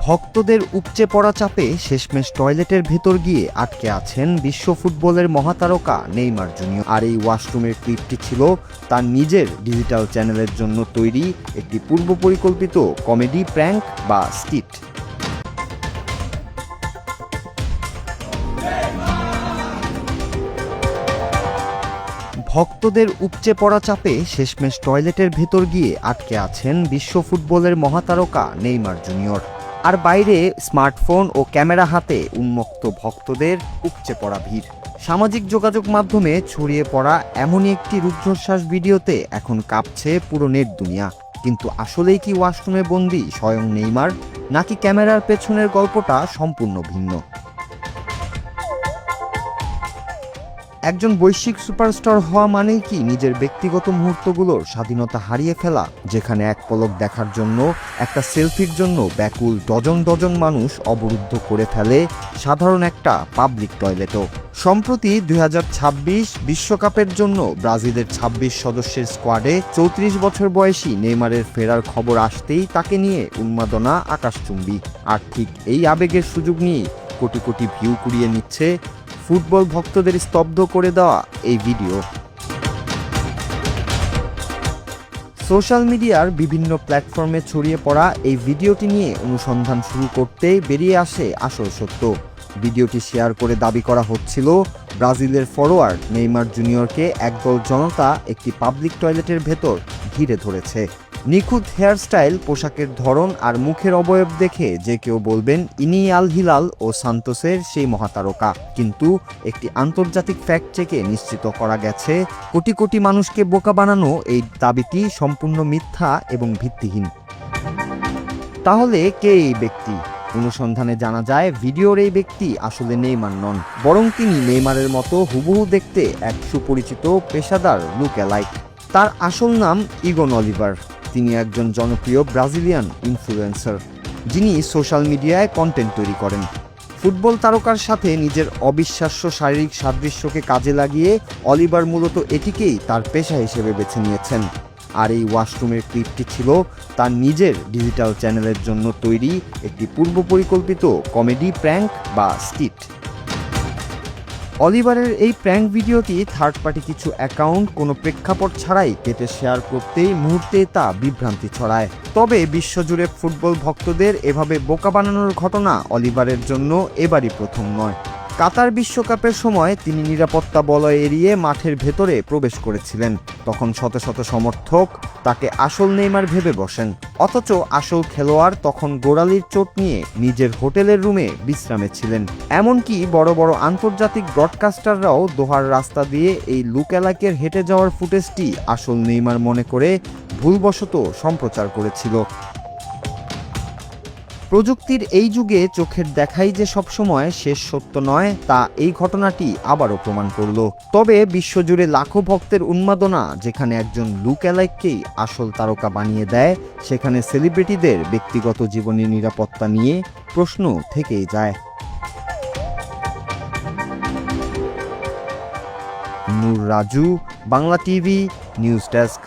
ভক্তদের উপচে পড়া চাপে শেষমেশ টয়লেটের ভেতর গিয়ে আটকে আছেন বিশ্ব ফুটবলের মহাতারকা নেইমার জুনিয়র। আর এই ওয়াশরুমের ক্লিপটি ছিল তার নিজের ডিজিটাল চ্যানেলের জন্য তৈরি একটি পূর্ব পরিকল্পিত কমেডি প্র্যাঙ্ক বা স্কিট। ভক্তদের উপচে পড়া চাপে শেষমেশ টয়লেটের ভেতর গিয়ে আটকে আছেন বিশ্ব ফুটবলের মহাতারকা নেইমার জুনিয়র। আর বাইরে স্মার্টফোন ও ক্যামেরা হাতে উন্মুক্ত ভক্তদের উপচে পড়া ভিড়। সামাজিক যোগাযোগ মাধ্যমে ছড়িয়ে পড়া এমনই একটি রুদ্ধশ্বাস ভিডিওতে এখন কাঁপছে পুরো নেট দুনিয়া। কিন্তু আসলেই কি ওয়াশরুমে বন্দী স্বয়ং নেইমার, নাকি ক্যামেরার পেছনের গল্পটা সম্পূর্ণ ভিন্ন? একজন বৈশ্বিক সুপারস্টার হওয়া মানেই কি নিজের ব্যক্তিগত মুহূর্তগুলোর স্বাধীনতা হারিয়ে ফেলা, যেখানে এক পলক দেখার জন্য, একটা সেলফির জন্য ব্যাকুল ডজন ডজন মানুষ অবরুদ্ধ করে ফেলে সাধারণ একটা পাবলিক টয়লেটও। সম্প্রতি 2026 বিশ্বকাপের জন্য ব্রাজিলের 26 সদস্যের স্কোয়াডে 34 বছর বয়সী নেইমারের ফেরার খবর আসতেই তাকে নিয়ে উন্মাদনা আকাশচুম্বী। আর ঠিক এই আবেগের সুযোগ নিয়ে কোটি কোটি ভিউ কুড়িয়ে নিচ্ছে ফুটবল ভক্তদের স্তব্ধ করে দেওয়া এই ভিডিও। সোশ্যাল মিডিয়ার বিভিন্ন প্ল্যাটফর্মে ছড়িয়ে পড়া এই ভিডিওটি নিয়ে অনুসন্ধান শুরু করতেই বেরিয়ে আসে আসল সত্য। ভিডিওটি শেয়ার করে দাবি করা হচ্ছিল ব্রাজিলের ফরোয়ার্ড নেইমার জুনিয়রকে একদল জনতা একটি পাবলিক টয়লেটের ভেতর ঘিরে ধরেছে। নিখুঁত হেয়ারস্টাইল, পোশাকের ধরন আর মুখের অবয়ব দেখে যে কেউ বলবেন ইনি আল হিলাল ও সান্তোসের সেই মহাতারকা। কিন্তু একটি আন্তর্জাতিক ফ্যাক্ট চেকে নিশ্চিত করা গেছে কোটি কোটি মানুষকে বোকা বানানো এই দাবিটি সম্পূর্ণ মিথ্যা এবং ভিত্তিহীন। তাহলে কে এই ব্যক্তি? অনুসন্ধানে জানা যায় ভিডিওর এই ব্যক্তি আসলে নেইমার নন, বরং তিনি নেইমারের মতো হুবহু দেখতে এক সুপরিচিত পেশাদার লুকঅ্যালাইক। তার আসল নাম ইগন অলিভার। তিনি একজন জনপ্রিয় ব্রাজিলিয়ান ইনফ্লুয়েন্সার, যিনি সোশ্যাল মিডিয়ায় কন্টেন্ট তৈরি করেন। ফুটবল তারকার সাথে নিজের অবিশ্বাস্য শারীরিক সাদৃশ্যকে কাজে লাগিয়ে অলিভার মূলত এটিকেই তার পেশা হিসেবে বেছে নিয়েছেন। আর এই ওয়াশরুমের ক্লিপটি ছিল তার নিজের ডিজিটাল চ্যানেলের জন্য তৈরি একটি পূর্ব পরিকল্পিত কমেডি প্র্যাঙ্ক বা স্কিট। অলিভারের এই প্র্যাঙ্ক ভিডিওটি থার্ড পার্টি কিছু অ্যাকাউন্ট কোনো প্রেক্ষাপট ছাড়াই কেটে শেয়ার করতেই মুহূর্তে তা বিভ্রান্তি ছড়ায়। তবে বিশ্বজুড়ে ফুটবল ভক্তদের এভাবে বোকা বানানোর ঘটনা অলিভারের জন্য এবারই প্রথম নয়। কাতার বিশ্বকাপের সময় তিনি নিরাপত্তা বলয় এড়িয়ে মাঠের ভেতরে প্রবেশ করেছিলেন। তখন শত শত সমর্থক তাকে আসল নেইমার ভেবে বসেন, অথচ আসল খেলোয়াড় তখন গোড়ালির চোট নিয়ে নিজের হোটেলের রুমে বিশ্রামে ছিলেন। এমনকি বড় বড় আন্তর্জাতিক ব্রডকাস্টাররাও দোহার রাস্তা দিয়ে এই লুকঅ্যালাইকের হেঁটে যাওয়ার ফুটেজটি আসল নেইমার মনে করে ভুলবশত সম্প্রচার করেছিল। প্রযুক্তির এই যুগে চোখের দেখাই যে সবসময় শেষ সত্য নয়, তা এই ঘটনাটি আবারও প্রমাণ করল। তবে বিশ্বজুড়ে লাখো ভক্তের উন্মাদনা যেখানে একজন লুকঅ্যালাইককেই আসল তারকা বানিয়ে দেয়, সেখানে সেলিব্রিটিদের ব্যক্তিগত জীবনের নিরাপত্তা নিয়ে প্রশ্ন থেকেই যায়। Noor Raju, Bangla TV, news desk.